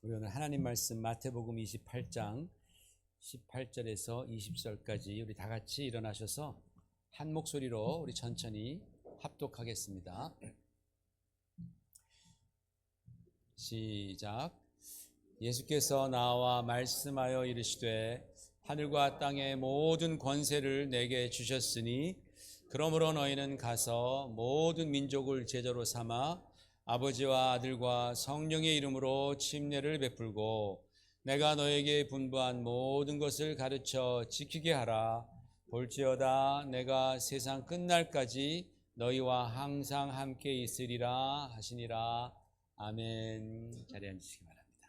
우리 오늘 하나님 말씀 마태복음 28장 18절에서 20절까지 우리 다 같이 일어나셔서 한 목소리로 우리 천천히 합독하겠습니다. 시작. 예수께서 나와 말씀하여 이르시되 하늘과 땅의 모든 권세를 내게 주셨으니 그러므로 너희는 가서 모든 민족을 제자로 삼아 아버지와 아들과 성령의 이름으로 침례를 베풀고 내가 너에게 분부한 모든 것을 가르쳐 지키게 하라. 볼지어다 내가 세상 끝날까지 너희와 항상 함께 있으리라 하시니라. 아멘. 자리에 앉으시기 바랍니다.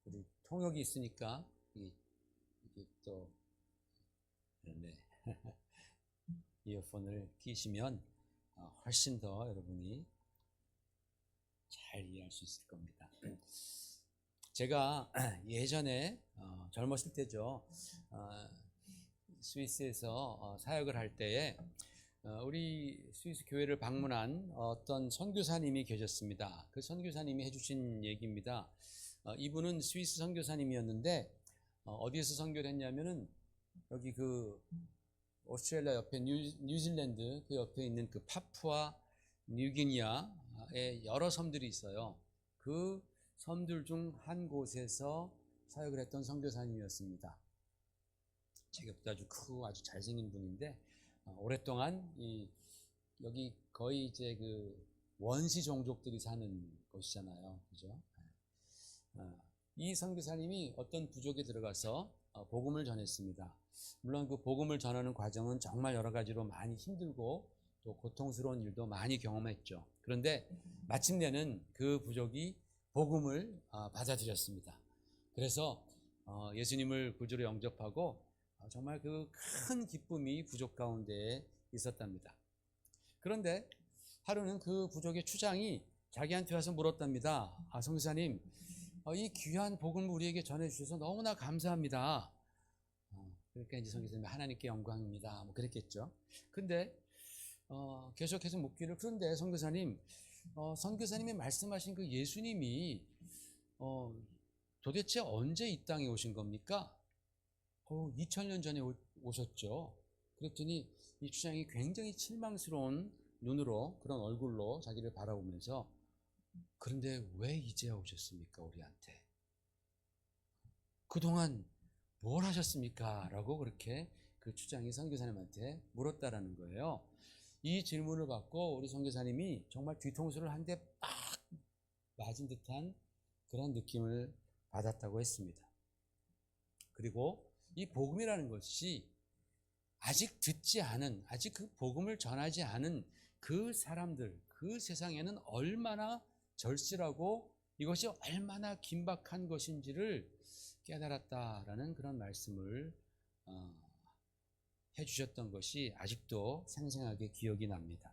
우리 통역이 있으니까 이게 또 네. 이어폰을 끼시면 훨씬 더 여러분이 잘 이해할 수 있을 겁니다. 제가 예전에 젊었을 때죠, 스위스에서 사역을 할 때에 우리 스위스 교회를 방문한 어떤 선교사님이 계셨습니다. 그 선교사님이 해주신 얘기입니다. 이분은 스위스 선교사님이었는데 어디에서 선교를 했냐면은 여기 그 오스트레일리아 옆에 뉴질랜드 그 옆에 있는 그 파푸아 뉴기니아에 여러 섬들이 있어요. 그 섬들 중 한 곳에서 사역을 했던 선교사님이었습니다. 체격도 아주 크고 아주 잘생긴 분인데 오랫동안 여기 거의 이제 그 원시 종족들이 사는 곳이잖아요, 그죠? 이 선교사님이 어떤 부족에 들어가서 복음을 전했습니다. 물론 그 복음을 전하는 과정은 정말 여러 가지로 많이 힘들고 또 고통스러운 일도 많이 경험했죠. 그런데 마침내는 그 부족이 복음을 받아들였습니다. 그래서 예수님을 구주로 영접하고 정말 그 큰 기쁨이 부족 가운데 있었답니다. 그런데 하루는 그 부족의 추장이 자기한테 와서 물었답니다. 선교사님, 이 귀한 복음을 우리에게 전해주셔서 너무나 감사합니다. 그러니까 이제 선교사님이 하나님께 영광입니다. 뭐 그랬겠죠. 근데 계속해서 묻기를, 그런데 선교사님, 선교사님이 말씀하신 그 예수님이 도대체 언제 이 땅에 오신 겁니까? 2000년 전에 오셨죠. 그랬더니 이 추장이 굉장히 실망스러운 눈으로, 그런 얼굴로 자기를 바라보면서, 그런데 왜 이제 오셨습니까 우리한테? 그동안 뭘 하셨습니까? 라고 그렇게 그 추장이 선교사님한테 물었다라는 거예요. 이 질문을 받고 우리 선교사님이 정말 뒤통수를 한 대 빡 맞은 듯한 그런 느낌을 받았다고 했습니다. 그리고 이 복음이라는 것이 아직 듣지 않은, 아직 그 복음을 전하지 않은 그 사람들, 그 세상에는 얼마나 절실하고 이것이 얼마나 긴박한 것인지를 깨달았다라는 그런 말씀을 해주셨던 것이 아직도 생생하게 기억이 납니다.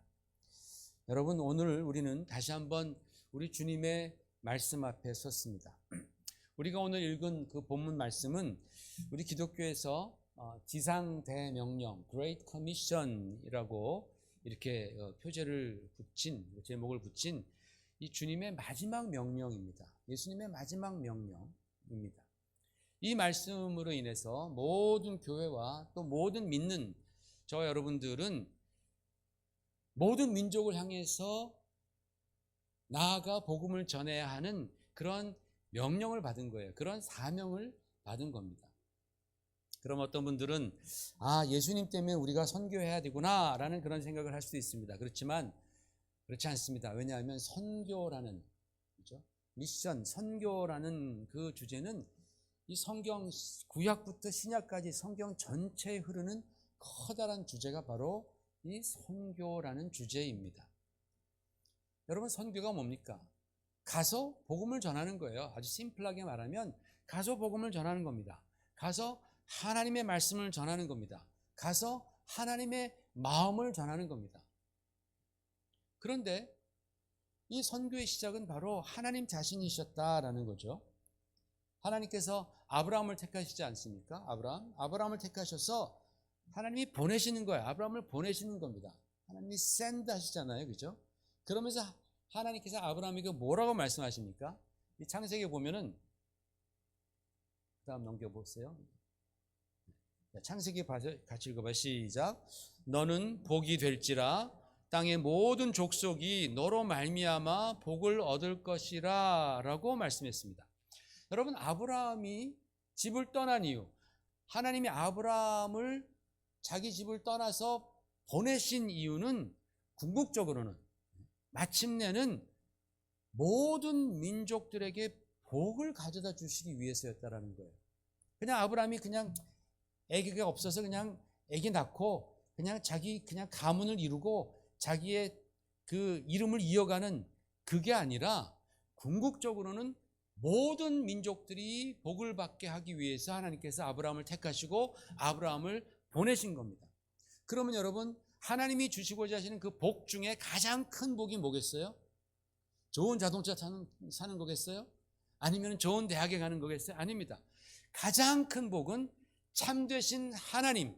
여러분, 오늘 우리는 다시 한번 우리 주님의 말씀 앞에 섰습니다. 우리가 오늘 읽은 그 본문 말씀은 우리 기독교에서 지상대명령, Great Commission이라고 이렇게 표제를 붙인, 제목을 붙인 이 주님의 마지막 명령입니다. 예수님의 마지막 명령입니다. 이 말씀으로 인해서 모든 교회와 또 모든 믿는 저와 여러분들은 모든 민족을 향해서 나아가 복음을 전해야 하는 그런 명령을 받은 거예요. 그런 사명을 받은 겁니다. 그럼 어떤 분들은 예수님 때문에 우리가 선교해야 되구나 라는 그런 생각을 할 수도 있습니다. 그렇지만 그렇지 않습니다. 왜냐하면 선교라는, 그렇죠? 미션, 선교라는 그 주제는 이 성경 구약부터 신약까지 성경 전체에 흐르는 커다란 주제가 바로 이 선교라는 주제입니다. 여러분, 선교가 뭡니까? 가서 복음을 전하는 거예요. 아주 심플하게 말하면 가서 복음을 전하는 겁니다. 가서 하나님의 말씀을 전하는 겁니다. 가서 하나님의 마음을 전하는 겁니다. 그런데 이 선교의 시작은 바로 하나님 자신이셨다라는 거죠. 하나님께서 아브라함을 택하시지 않습니까? 아브라함을 택하셔서 하나님이 보내시는 거예요. 아브라함을 보내시는 겁니다. 하나님이 send 하시잖아요, 그죠? 그러면서 하나님께서 아브라함에게 뭐라고 말씀하십니까? 이 창세기에 보면은 그다음 넘겨보세요. 창세기 같이 읽어봐요. 시작. 너는 복이 될지라 땅의 모든 족속이 너로 말미암아 복을 얻을 것이라 라고 말씀했습니다. 여러분, 아브라함이 집을 떠난 이유, 하나님이 아브라함을 자기 집을 떠나서 보내신 이유는 궁극적으로는 마침내는 모든 민족들에게 복을 가져다 주시기 위해서였다라는 거예요. 그냥 아브라함이 그냥 아기가 없어서 그냥 아기 낳고 그냥 자기 그냥 가문을 이루고 자기의 그 이름을 이어가는 그게 아니라 궁극적으로는 모든 민족들이 복을 받게 하기 위해서 하나님께서 아브라함을 택하시고 아브라함을 보내신 겁니다. 그러면 여러분, 하나님이 주시고자 하시는 그 복 중에 가장 큰 복이 뭐겠어요? 좋은 자동차 사는 거겠어요? 아니면 좋은 대학에 가는 거겠어요? 아닙니다. 가장 큰 복은 참되신 하나님,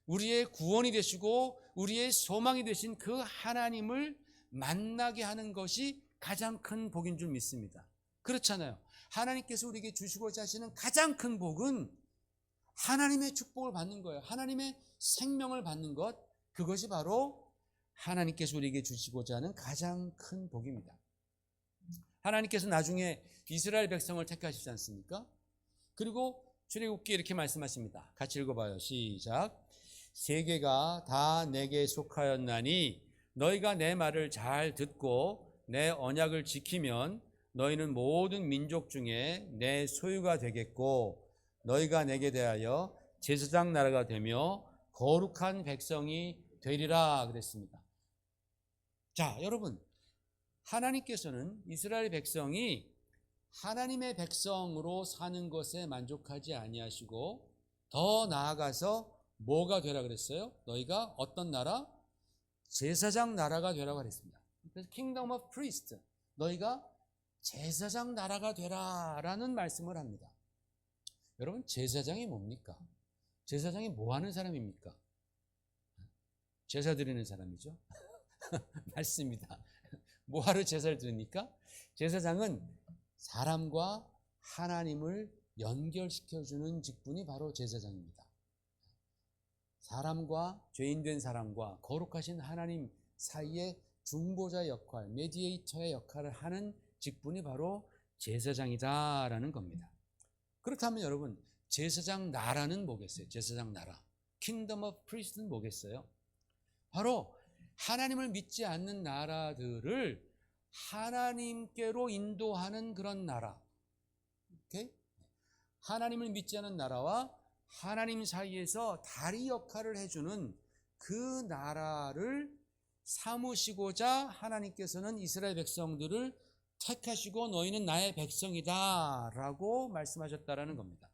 우리의 구원이 되시고 우리의 소망이 되신 그 하나님을 만나게 하는 것이 가장 큰 복인 줄 믿습니다. 그렇잖아요. 하나님께서 우리에게 주시고자 하시는 가장 큰 복은 하나님의 축복을 받는 거예요. 하나님의 생명을 받는 것, 그것이 바로 하나님께서 우리에게 주시고자 하는 가장 큰 복입니다. 하나님께서 나중에 이스라엘 백성을 택하시지 않습니까? 그리고 출애굽기에 이렇게 말씀하십니다. 같이 읽어봐요. 시작. 세계가 다 내게 속하였나니 너희가 내 말을 잘 듣고 내 언약을 지키면 너희는 모든 민족 중에 내 소유가 되겠고 너희가 내게 대하여 제사장 나라가 되며 거룩한 백성이 되리라 그랬습니다. 자, 여러분, 하나님께서는 이스라엘 백성이 하나님의 백성으로 사는 것에 만족하지 아니하시고 더 나아가서 뭐가 되라 그랬어요? 너희가 어떤 나라? 제사장 나라가 되라고 그랬습니다. 그래서 Kingdom of Priest, 너희가 제사장 나라가 되라라는 말씀을 합니다. 여러분, 제사장이 뭡니까? 제사장이 뭐 하는 사람입니까? 제사 드리는 사람이죠. 맞습니다. 뭐하러 제사를 드립니까? 제사장은 사람과 하나님을 연결시켜주는 직분이 바로 제사장입니다. 사람과, 죄인된 사람과 거룩하신 하나님 사이의 중보자 역할, 메디에이터의 역할을 하는 직분이 바로 제사장이다라는 겁니다. 그렇다면 여러분, 제사장 나라는 뭐겠어요? 제사장 나라, 킹덤 오브 프리스트는 뭐겠어요? 바로 하나님을 믿지 않는 나라들을 하나님께로 인도하는 그런 나라. 오케이? 하나님을 믿지 않는 나라와 하나님 사이에서 다리 역할을 해주는 그 나라를 삼으시고자 하나님께서는 이스라엘 백성들을 택하시고 너희는 나의 백성이다 라고 말씀하셨다라는 겁니다.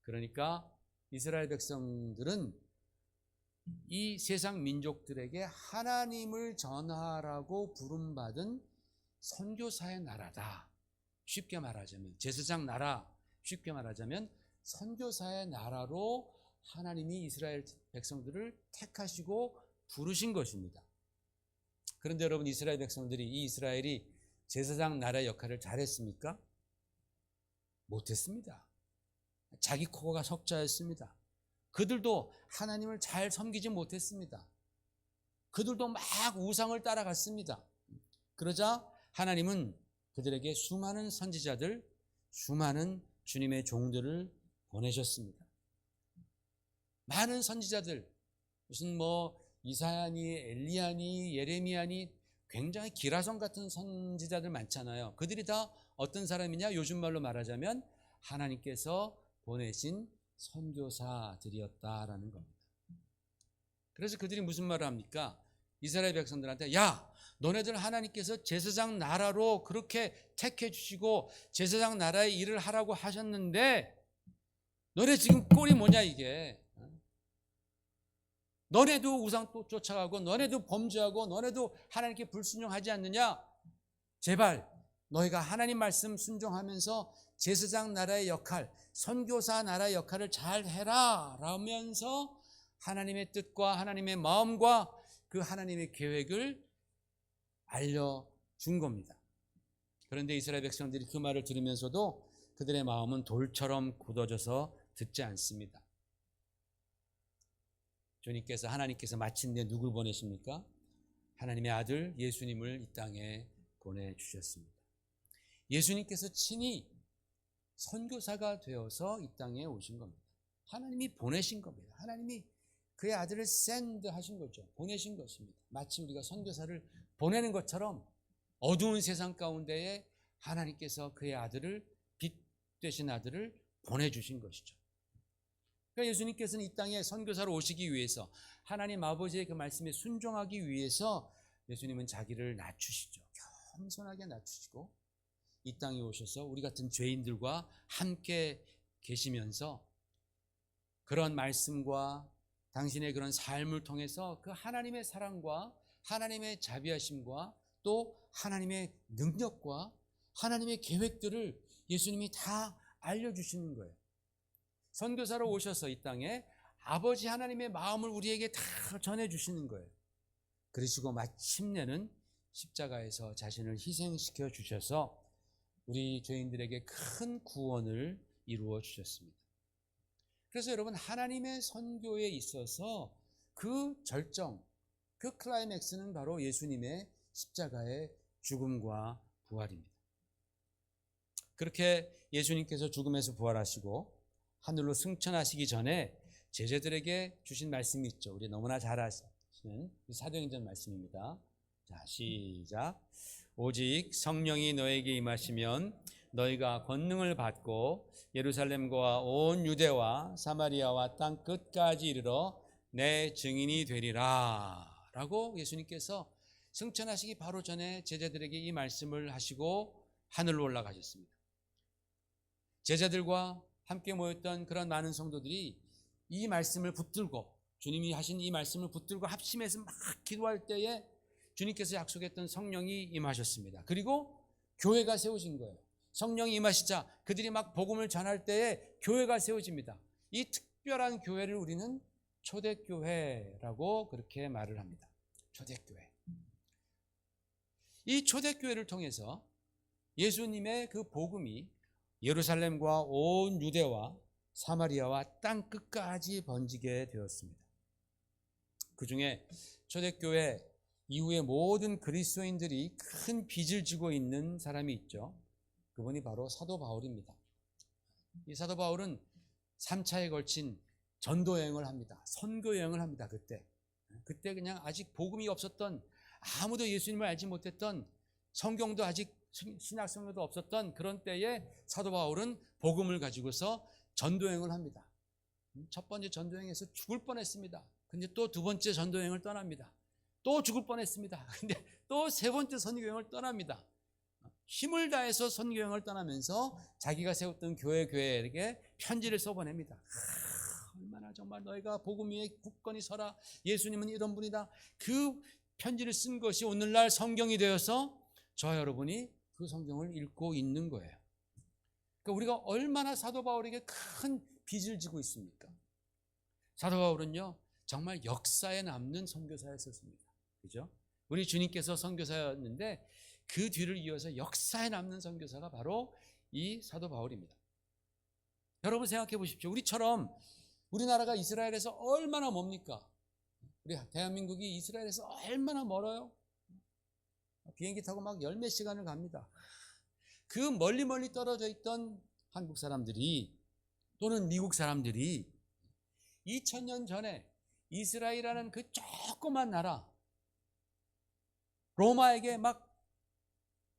그러니까 이스라엘 백성들은 이 세상 민족들에게 하나님을 전하라고 부름받은 선교사의 나라다. 쉽게 말하자면 제사장 나라, 쉽게 말하자면 선교사의 나라로 하나님이 이스라엘 백성들을 택하시고 부르신 것입니다. 그런데 여러분, 이스라엘 백성들이, 이 이스라엘이 제사장 나라의 역할을 잘했습니까? 못했습니다. 자기 코가 석자였습니다. 그들도 하나님을 잘 섬기지 못했습니다. 그들도 막 우상을 따라갔습니다. 그러자 하나님은 그들에게 수많은 선지자들, 수많은 주님의 종들을 보내셨습니다. 많은 선지자들, 무슨 이사야니, 엘리야니, 예레미야니, 굉장히 기라성 같은 선지자들 많잖아요. 그들이 다 어떤 사람이냐? 요즘 말로 말하자면 하나님께서 보내신 선교사들이었다라는 겁니다. 그래서 그들이 무슨 말을 합니까? 이스라엘 백성들한테, 야, 너네들 하나님께서 제사장 나라로 그렇게 택해 주시고 제사장 나라의 일을 하라고 하셨는데 너네 지금 꼴이 뭐냐 이게. 너네도 우상 또 쫓아가고 너네도 범죄하고 너네도 하나님께 불순종하지 않느냐? 제발 너희가 하나님 말씀 순종하면서 제사장 나라의 역할, 선교사 나라의 역할을 잘 해라 라면서 하나님의 뜻과 하나님의 마음과 그 하나님의 계획을 준 겁니다. 그런데 이스라엘 백성들이 그 말을 들으면서도 그들의 마음은 돌처럼 굳어져서 듣지 않습니다. 주님께서, 하나님께서 마침내 누굴 보내십니까? 하나님의 아들 예수님을 이 땅에 보내주셨습니다. 예수님께서 친히 선교사가 되어서 이 땅에 오신 겁니다. 하나님이 보내신 겁니다. 하나님이 그의 아들을 샌드 하신 거죠. 보내신 것입니다. 마치 우리가 선교사를 보내는 것처럼 어두운 세상 가운데에 하나님께서 그의 아들을, 빛 되신 아들을 보내주신 것이죠. 그러니까 예수님께서는 이 땅에 선교사로 오시기 위해서, 하나님 아버지의 그 말씀에 순종하기 위해서 예수님은 자기를 낮추시죠. 겸손하게 낮추시고 이 땅에 오셔서 우리 같은 죄인들과 함께 계시면서 그런 말씀과 당신의 그런 삶을 통해서 그 하나님의 사랑과 하나님의 자비하심과 또 하나님의 능력과 하나님의 계획들을 예수님이 다 알려주시는 거예요. 선교사로 오셔서 이 땅에 아버지 하나님의 마음을 우리에게 다 전해주시는 거예요. 그러시고 마침내는 십자가에서 자신을 희생시켜 주셔서 우리 죄인들에게 큰 구원을 이루어 주셨습니다. 그래서 여러분, 하나님의 선교에 있어서 그 절정, 그 클라이맥스는 바로 예수님의 십자가의 죽음과 부활입니다. 그렇게 예수님께서 죽음에서 부활하시고 하늘로 승천하시기 전에 제자들에게 주신 말씀이 있죠. 우리 너무나 잘 아시는 사도행전 말씀입니다. 자, 시작. 오직 성령이 너에게 임하시면 너희가 권능을 받고 예루살렘과 온 유대와 사마리아와 땅 끝까지 이르러 내 증인이 되리라 라고 예수님께서 승천하시기 바로 전에 제자들에게 이 말씀을 하시고 하늘로 올라가셨습니다. 제자들과 함께 모였던 그런 많은 성도들이 이 말씀을 붙들고, 주님이 하신 이 말씀을 붙들고 합심해서 막 기도할 때에 주님께서 약속했던 성령이 임하셨습니다. 그리고 교회가 세워진 거예요. 성령이 임하시자 그들이 막 복음을 전할 때에 교회가 세워집니다. 이 특별한 교회를 우리는 초대교회라고 그렇게 말을 합니다. 초대교회. 이 초대교회를 통해서 예수님의 그 복음이 예루살렘과 온 유대와 사마리아와 땅 끝까지 번지게 되었습니다. 그 중에 초대교회 이후에 모든 그리스도인들이 큰 빚을 지고 있는 사람이 있죠. 그분이 바로 사도 바울입니다. 이 사도 바울은 3차에 걸친 전도 여행을 합니다. 선교 여행을 합니다. 그때 그냥 아직 복음이 없었던, 아무도 예수님을 알지 못했던, 성경도 아직 신약 성경도 없었던 그런 때에 사도 바울은 복음을 가지고서 전도 여행을 합니다. 첫 번째 전도 여행에서 죽을 뻔했습니다. 근데 또 두 번째 전도 여행을 떠납니다. 또 죽을 뻔했습니다. 근데 또 세 번째 선교 여행을 떠납니다. 힘을 다해서 선교 여행을 떠나면서 자기가 세웠던 교회에게 편지를 써보냅니다. 얼마나 정말 너희가 복음 위에 굳건히 서라. 예수님은 이런 분이다. 그 편지를 쓴 것이 오늘날 성경이 되어서 저와 여러분이 그 성경을 읽고 있는 거예요. 그러니까 우리가 얼마나 사도 바울에게 큰 빚을 지고 있습니까? 사도 바울은요, 정말 역사에 남는 선교사였었습니다. 그죠? 우리 주님께서 선교사였는데 그 뒤를 이어서 역사에 남는 선교사가 바로 이 사도 바울입니다. 여러분 생각해 보십시오. 우리처럼 우리나라가 이스라엘에서 얼마나 멉니까? 우리 대한민국이 이스라엘에서 얼마나 멀어요? 비행기 타고 막 열 몇 시간을 갑니다. 그 멀리 떨어져 있던 한국 사람들이 또는 미국 사람들이 2000년 전에 이스라엘이라는 그 조그만 나라, 로마에게 막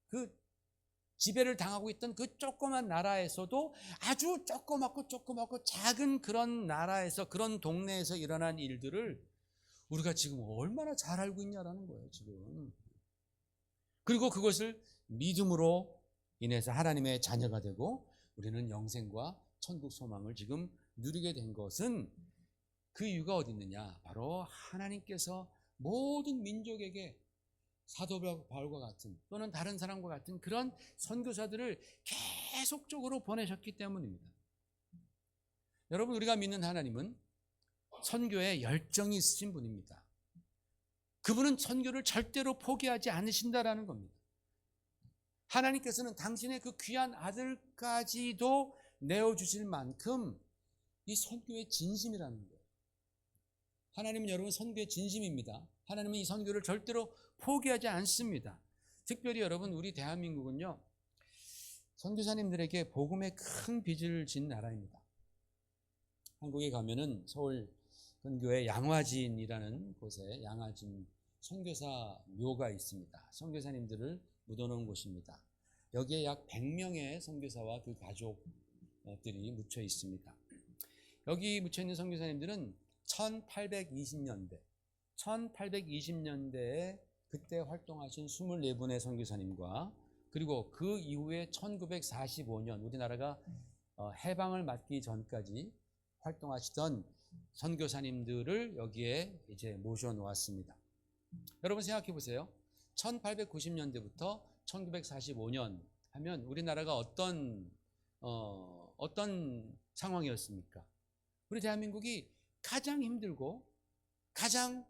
그 지배를 당하고 있던 그 조그만 나라에서도 아주 조그맣고 작은 그런 나라에서, 그런 동네에서 일어난 일들을 우리가 지금 얼마나 잘 알고 있냐라는 거예요, 지금. 그리고 그것을 믿음으로 인해서 하나님의 자녀가 되고 우리는 영생과 천국 소망을 지금 누리게 된 것은 그 이유가 어디 있느냐? 바로 하나님께서 모든 민족에게 사도 바울과 같은 또는 다른 사람과 같은 그런 선교사들을 계속적으로 보내셨기 때문입니다. 여러분, 우리가 믿는 하나님은 선교에 열정이 있으신 분입니다. 그분은 선교를 절대로 포기하지 않으신다라는 겁니다. 하나님께서는 당신의 그 귀한 아들까지도 내어주실 만큼 이 선교의 진심이라는 거예요. 하나님은 여러분 선교의 진심입니다. 하나님은 이 선교를 절대로 포기하지 않습니다. 특별히 여러분 우리 대한민국은요, 선교사님들에게 복음의 큰 빚을 진 나라입니다. 한국에 가면은 서울 근교의 양화진이라는 곳에 양화진 선교사 묘가 있습니다. 선교사님들을 묻어놓은 곳입니다. 여기에 약 100명의 선교사와 그 가족들이 묻혀 있습니다. 여기 묻혀 있는 선교사님들은 1820년대에 그때 활동하신 24분의 선교사님과 그리고 그 이후에 1945년 우리나라가 해방을 맞기 전까지 활동하시던 선교사님들을 여기에 이제 모셔 놓았습니다. 여러분 생각해 보세요. 1890년대부터 1945년 하면 우리나라가 어떤 상황이었습니까? 우리 대한민국이 가장 힘들고 가장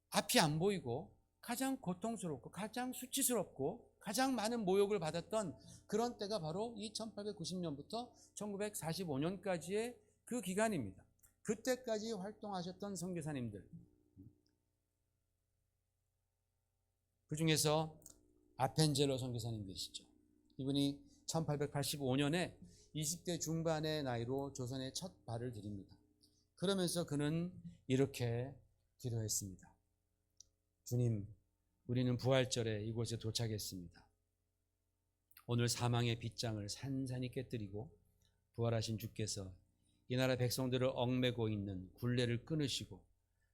앞이 안 보이고 가장 고통스럽고 가장 수치스럽고 가장 많은 모욕을 받았던 그런 때가 바로 이 1890년부터 1945년까지의 그 기간입니다. 그때까지 활동하셨던 선교사님들, 그 중에서 아펜젤로 선교사님 계시죠. 이분이 1885년에 20대 중반의 나이로 조선에 첫 발을 들입니다. 그러면서 그는 이렇게 기도했습니다. 주님, 우리는 부활절에 이곳에 도착했습니다. 오늘 사망의 빗장을 산산히 깨뜨리고 부활하신 주께서 이 나라 백성들을 얽매고 있는 굴레를 끊으시고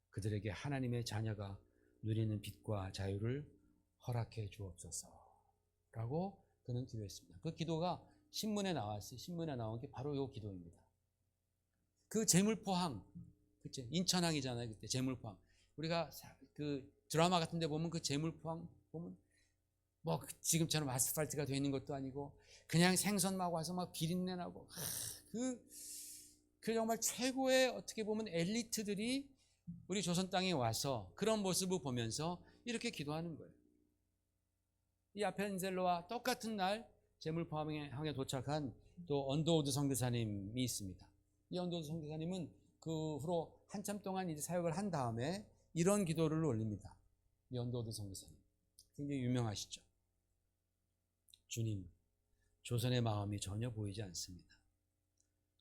그들에게 하나님의 자녀가 누리는 빛과 자유를 허락해 주옵소서 라고 그는 기도했습니다. 그 기도가 신문에 나왔어요. 신문에 나온 게 바로 이 기도입니다. 그 제물포항, 그치? 인천항이잖아요. 그때 제물포항. 우리가 그 드라마 같은 데 보면 그 제물포항 보면 뭐 지금처럼 아스팔트가 되어 있는 것도 아니고 그냥 생선 막 와서 막 비린내 나고 그 정말 최고의 어떻게 보면 엘리트들이 우리 조선 땅에 와서 그런 모습을 보면서 이렇게 기도하는 거예요. 이 아펜젤로와 똑같은 날 제물포항에 도착한 또 언더우드 선교사님이 있습니다. 이 언더우드 선교사님은 그 후로 한참 동안 이제 사역을 한 다음에 이런 기도를 올립니다. 이 언더우드 선교사님 굉장히 유명하시죠. 주님, 조선의 마음이 전혀 보이지 않습니다.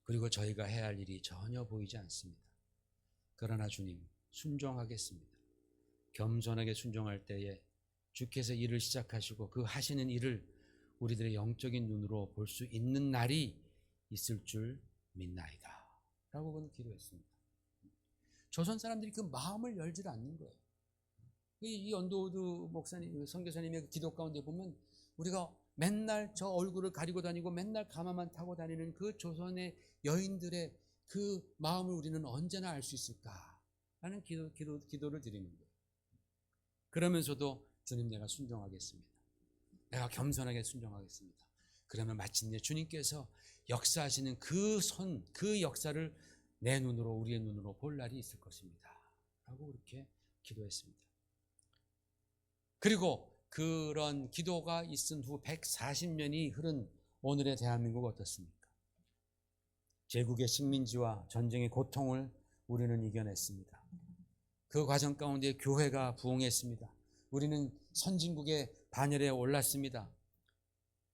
그리고 저희가 해야 할 일이 전혀 보이지 않습니다. 그러나 주님, 순종하겠습니다. 겸손하게 순종할 때에 주께서 일을 시작하시고 그 하시는 일을 우리들의 영적인 눈으로 볼 수 있는 날이 있을 줄 믿나이다 라고 그는 기도했습니다. 조선 사람들이 그 마음을 열지 않는 거예요. 이 언더우드 목사님, 선교사님의 그 기도 가운데 보면 우리가 맨날 저 얼굴을 가리고 다니고 맨날 가마만 타고 다니는 그 조선의 여인들의 그 마음을 우리는 언제나 알 수 있을까라는 기도를 드리는 거예요. 그러면서도 주님, 내가 순종하겠습니다. 내가 겸손하게 순종하겠습니다. 그러면 마침내 주님께서 역사하시는 그 역사를 내 눈으로, 우리의 눈으로 볼 날이 있을 것입니다 라고 그렇게 기도했습니다. 그리고 그런 기도가 있은 후 140년이 흐른 오늘의 대한민국 어떻습니까? 제국의 식민지와 전쟁의 고통을 우리는 이겨냈습니다. 그 과정 가운데 교회가 부흥했습니다. 우리는 선진국의 반열에 올랐습니다.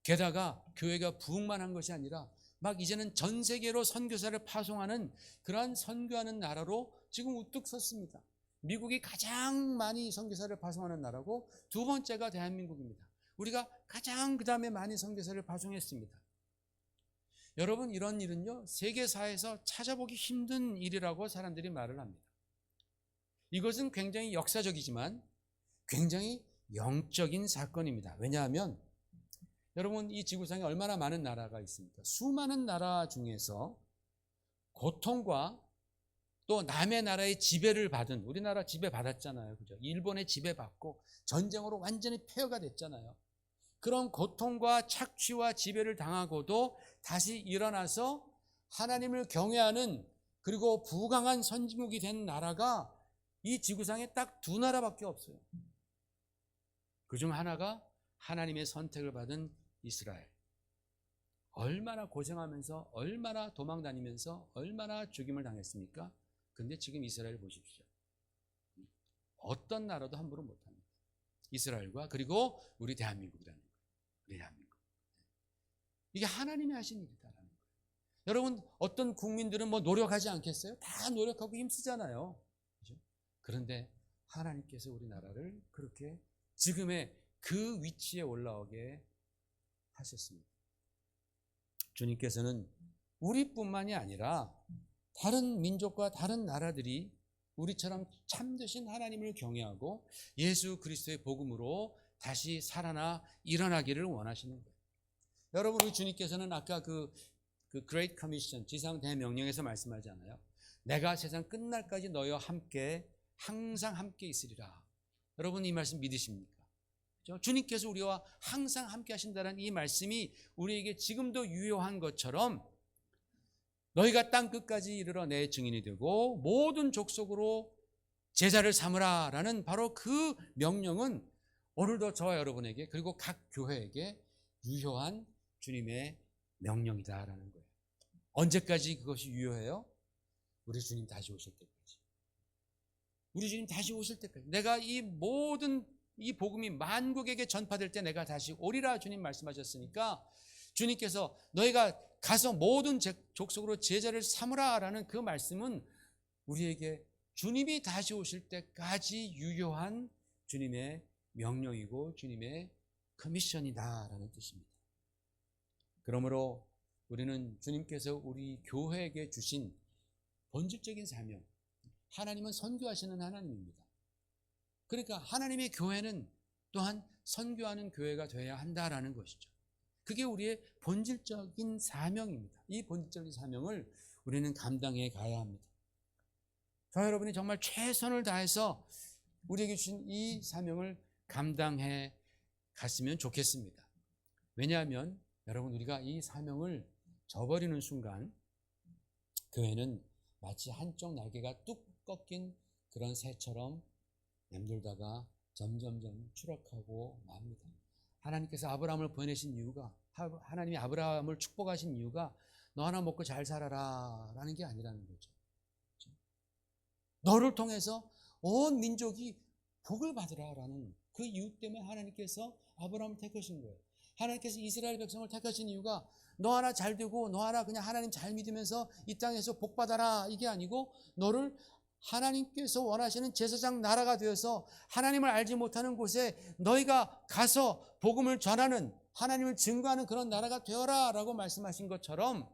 게다가 교회가 부흥만 한 것이 아니라 막 이제는 전 세계로 선교사를 파송하는 그러한 선교하는 나라로 지금 우뚝 섰습니다. 미국이 가장 많이 선교사를 파송하는 나라고 두 번째가 대한민국입니다. 우리가 가장 그 다음에 많이 선교사를 파송했습니다. 여러분, 이런 일은요, 세계사에서 찾아보기 힘든 일이라고 사람들이 말을 합니다. 이것은 굉장히 역사적이지만 굉장히 영적인 사건입니다. 왜냐하면 여러분, 이 지구상에 얼마나 많은 나라가 있습니까? 수많은 나라 중에서 고통과 또 남의 나라의 지배를 받은, 우리나라 지배받았잖아요. 그죠? 일본의 지배받고 전쟁으로 완전히 폐허가 됐잖아요. 그런 고통과 착취와 지배를 당하고도 다시 일어나서 하나님을 경외하는 그리고 부강한 선진국이 된 나라가 이 지구상에 딱 두 나라밖에 없어요. 그중 하나가 하나님의 선택을 받은 이스라엘. 얼마나 고생하면서 얼마나 도망다니면서 얼마나 죽임을 당했습니까? 근데 지금 이스라엘 보십시오. 어떤 나라도 함부로 못합니다. 이스라엘과 그리고 우리 대한민국이라는 거예요. 우리 대한민국. 이게 하나님이 하신 일이다라는 거예요. 여러분, 어떤 국민들은 뭐 노력하지 않겠어요? 다 노력하고 힘쓰잖아요. 그렇죠? 그런데 하나님께서 우리나라를 그렇게 지금의 그 위치에 올라오게 하셨습니다. 주님께서는 우리뿐만이 아니라 다른 민족과 다른 나라들이 우리처럼 참되신 하나님을 경외하고 예수 그리스도의 복음으로 다시 살아나 일어나기를 원하시는 거예요. 여러분, 우리 주님께서는 아까 그 Great Commission, 지상 대명령에서 말씀하잖아요. 내가 세상 끝날까지 너희와 함께 항상 함께 있으리라. 여러분, 이 말씀 믿으십니까? 주님께서 우리와 항상 함께 하신다는 이 말씀이 우리에게 지금도 유효한 것처럼 너희가 땅 끝까지 이르러 내 증인이 되고 모든 족속으로 제자를 삼으라 라는 바로 그 명령은 오늘도 저와 여러분에게 그리고 각 교회에게 유효한 주님의 명령이다라는 거예요. 언제까지 그것이 유효해요? 우리 주님 다시 오실 때까지. 우리 주님 다시 오실 때까지. 내가 이 모든 이 복음이 만국에게 전파될 때 내가 다시 오리라 주님 말씀하셨으니까 주님께서 너희가 가서 모든 족속으로 제자를 삼으라 라는 그 말씀은 우리에게 주님이 다시 오실 때까지 유효한 주님의 명령이고 주님의 커미션이다라는 뜻입니다. 그러므로 우리는 주님께서 우리 교회에게 주신 본질적인 사명, 하나님은 선교하시는 하나님입니다. 그러니까 하나님의 교회는 또한 선교하는 교회가 되어야 한다라는 것이죠. 그게 우리의 본질적인 사명입니다. 이 본질적인 사명을 우리는 감당해 가야 합니다. 저 여러분이 정말 최선을 다해서 우리에게 주신 이 사명을 감당해 갔으면 좋겠습니다. 왜냐하면 여러분, 우리가 이 사명을 저버리는 순간 교회는 마치 한쪽 날개가 뚝 꺾인 그런 새처럼 맴돌다가 점점점 추락하고 맙니다. 하나님께서 아브라함을 보내신 이유가, 하나님이 아브라함을 축복하신 이유가 너 하나 먹고 잘 살아라 라는 게 아니라는 거죠. 너를 통해서 온 민족이 복을 받으라 라는 그 이유 때문에 하나님께서 아브라함을 택하신 거예요. 하나님께서 이스라엘 백성을 택하신 이유가 너 하나 잘 되고 너 하나 그냥 하나님 잘 믿으면서 이 땅에서 복 받아라 이게 아니고 너를 하나님께서 원하시는 제사장 나라가 되어서 하나님을 알지 못하는 곳에 너희가 가서 복음을 전하는, 하나님을 증거하는 그런 나라가 되어라 라고 말씀하신 것처럼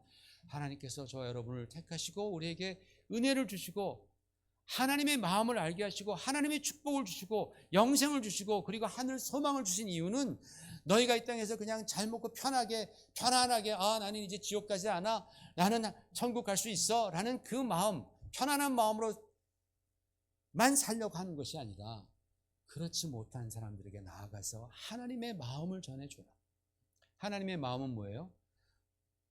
하나님께서 저와 여러분을 택하시고 우리에게 은혜를 주시고 하나님의 마음을 알게 하시고 하나님의 축복을 주시고 영생을 주시고 그리고 하늘 소망을 주신 이유는 너희가 이 땅에서 그냥 잘 먹고 편안하게 나는 이제 지옥 가지 않아, 나는 천국 갈 수 있어 라는 그 마음, 편안한 마음으로만 살려고 하는 것이 아니라 그렇지 못한 사람들에게 나아가서 하나님의 마음을 전해줘라. 하나님의 마음은 뭐예요?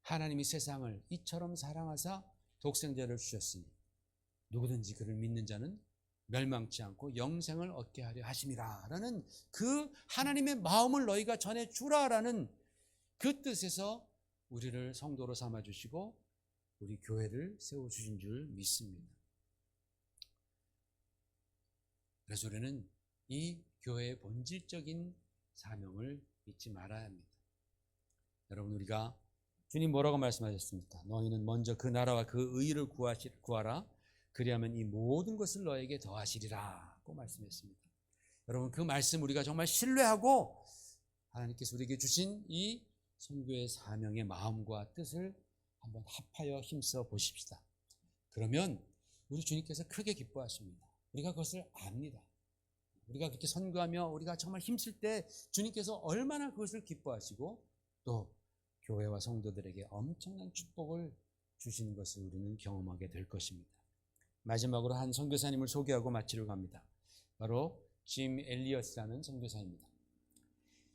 하나님이 세상을 이처럼 사랑하사 독생자를 주셨으니 누구든지 그를 믿는 자는 멸망치 않고 영생을 얻게 하려 하심이라 라는 그 하나님의 마음을 너희가 전해주라 라는 그 뜻에서 우리를 성도로 삼아주시고 우리 교회를 세워주신 줄 믿습니다. 그래서 우리는 이 교회의 본질적인 사명을 잊지 말아야 합니다. 여러분, 우리가 주님 뭐라고 말씀하셨습니까? 너희는 먼저 그 나라와 그 의를 구하라. 그리하면 이 모든 것을 너에게 더하시리라고 말씀했습니다. 여러분, 그 말씀 우리가 정말 신뢰하고 하나님께서 우리에게 주신 이 선교의 사명의 마음과 뜻을 한번 합하여 힘써 보십시다. 그러면 우리 주님께서 크게 기뻐하십니다. 우리가 그것을 압니다. 우리가 그렇게 선교하며 우리가 정말 힘쓸 때 주님께서 얼마나 그것을 기뻐하시고 또 교회와 성도들에게 엄청난 축복을 주시는 것을 우리는 경험하게 될 것입니다. 마지막으로 한 선교사님을 소개하고 마치려고 합니다. 바로 짐 엘리엇이라는 선교사입니다.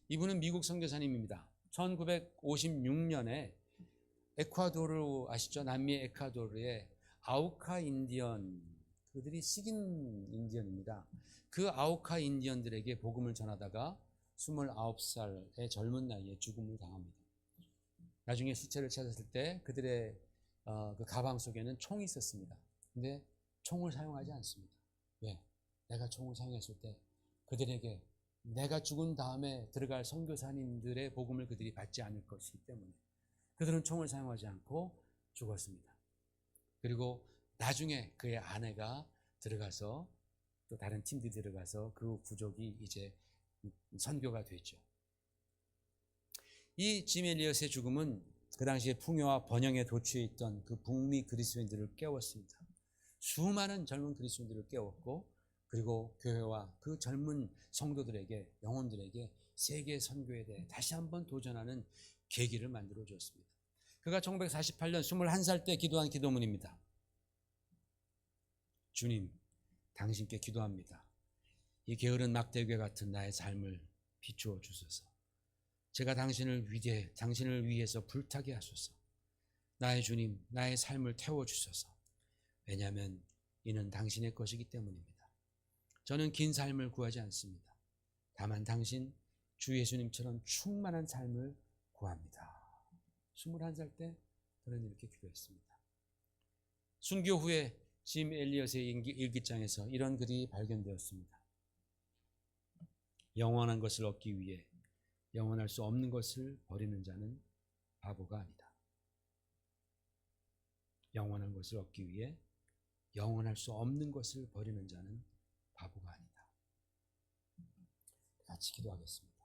이분은 미국 선교사님입니다. 1956년에 에콰도르 아시죠? 남미 에콰도르의 아우카 인디언, 그들이 식인 인디언입니다. 그 아우카 인디언들에게 복음을 전하다가 29살의 젊은 나이에 죽음을 당합니다. 나중에 시체를 찾았을 때 그들의 그 가방 속에는 총이 있었습니다. 근데 총을 사용하지 않습니다. 왜? 내가 총을 사용했을 때 그들에게 내가 죽은 다음에 들어갈 선교사님들의 복음을 그들이 받지 않을 것이기 때문에 그들은 총을 사용하지 않고 죽었습니다. 그리고 나중에 그의 아내가 들어가서 또 다른 팀들이 들어가서 그 부족이 이제 선교가 됐죠. 이 짐 엘리엇의 죽음은 그 당시에 풍요와 번영에 도취해 있던 그 북미 그리스도인들을 깨웠습니다. 수많은 젊은 그리스도인들을 깨웠고 그리고 교회와 그 젊은 성도들에게 영혼들에게 세계 선교에 대해 다시 한번 도전하는 계기를 만들어 주었습니다. 그가 1948년 21살 때 기도한 기도문입니다. 주님, 당신께 기도합니다. 이 게으른 막대기와 같은 나의 삶을 비추어 주소서. 제가 당신을 위해서 불타게 하소서. 나의 주님, 나의 삶을 태워 주소서. 왜냐하면 이는 당신의 것이기 때문입니다. 저는 긴 삶을 구하지 않습니다. 다만 당신 주 예수님처럼 충만한 삶을 구합니다. 21살 때 저는 이렇게 기도했습니다. 순교 후에 짐 엘리엇의 일기장에서 이런 글이 발견되었습니다. 영원한 것을 얻기 위해 영원할 수 없는 것을 버리는 자는 바보가 아니다. 영원한 것을 얻기 위해 영원할 수 없는 것을 버리는 자는 바보가 아니다. 같이 기도하겠습니다.